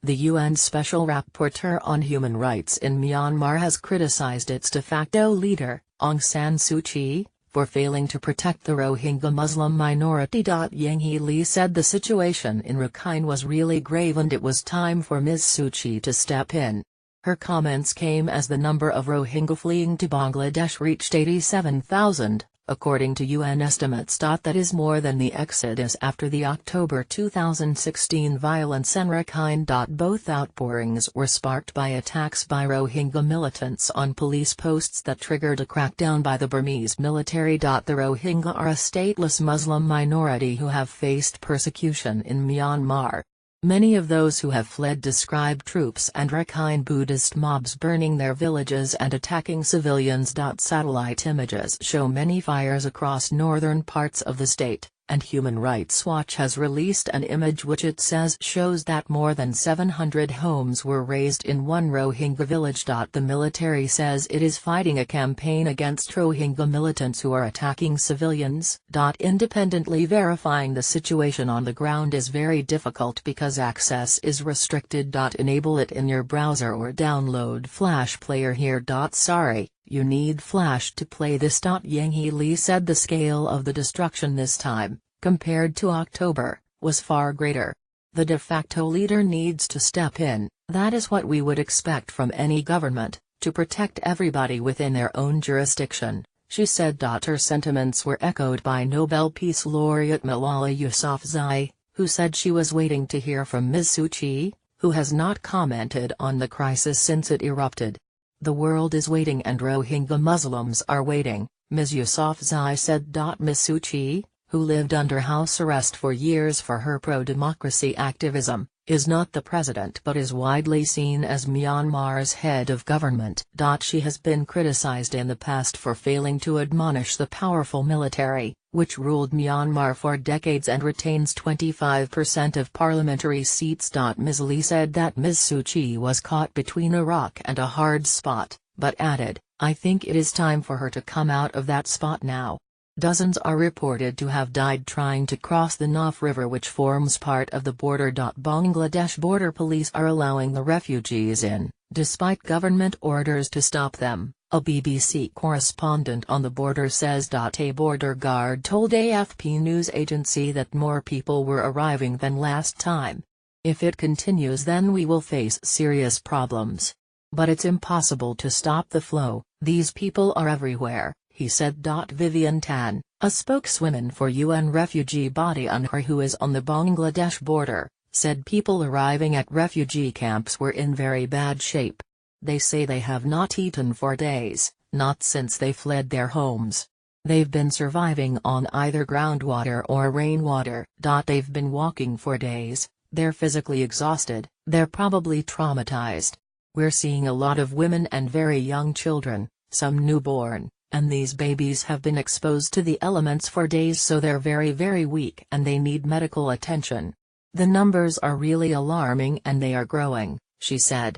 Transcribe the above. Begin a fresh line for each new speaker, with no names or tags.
The UN Special Rapporteur on Human Rights in Myanmar has criticized its de facto leader, Aung San Suu Kyi, for failing to protect the Rohingya Muslim minority. Yang He said the situation in Rakhine was really grave and it was time for Ms. Suu Kyi to step in. Her comments came as the number of Rohingya fleeing to Bangladesh reached 87,000, according to UN estimates. That is more than the exodus after the October 2016 violence in Rakhine. Both outpourings were sparked by attacks by Rohingya militants on police posts that triggered a crackdown by the Burmese military. The Rohingya are a stateless Muslim minority who have faced persecution in Myanmar. Many of those who have fled describe troops and Rakhine Buddhist mobs burning their villages and attacking civilians. Satellite images show many fires across northern parts of the state, and Human Rights Watch has released an image which it says shows that more than 700 homes were razed in one Rohingya village. The military says it is fighting a campaign against Rohingya militants who are attacking civilians. Independently verifying the situation on the ground is very difficult because access is restricted. Enable it in your browser or download Flash Player here. Sorry, you need Flash to play this. Yang He said the scale of the destruction this time, compared to October, was far greater. The de facto leader needs to step in. That is what we would expect from any government, to protect everybody within their own jurisdiction, she said. Her sentiments were echoed by Nobel Peace Laureate Malala Yousafzai, who said she was waiting to hear from Ms. Suu Kyi, who has not commented on the crisis since it erupted. The world is waiting and Rohingya Muslims are waiting, Ms. Yousafzai said. Ms. Suu Kyi, who lived under house arrest for years for her pro-democracy activism, is not the president but is widely seen as Myanmar's head of government. She has been criticized in the past for failing to admonish the powerful military, which ruled Myanmar for decades and retains 25% of parliamentary seats. Ms. Lee said that Ms. Suu Kyi was caught between a rock and a hard spot, but added, "I think it is time for her to come out of that spot now." Dozens are reported to have died trying to cross the Naf River, which forms part of the border. Bangladesh border police are allowing the refugees in, despite government orders to stop them, a BBC correspondent on the border says. A border guard told AFP news agency that more people were arriving than last time. "If it continues then we will face serious problems. But it's impossible to stop the flow, these people are everywhere," he said. Vivian Tan, a spokeswoman for UN refugee body UNHCR who is on the Bangladesh border, said people arriving at refugee camps were in very bad shape. They say they have not eaten for days, not since they fled their homes. They've been surviving on either groundwater or rainwater. They've been walking for days, they're physically exhausted, they're probably traumatized. We're seeing a lot of women and very young children, some newborn, and these babies have been exposed to the elements for days, so they're very weak and they need medical attention. The numbers are really alarming and they are growing, she said.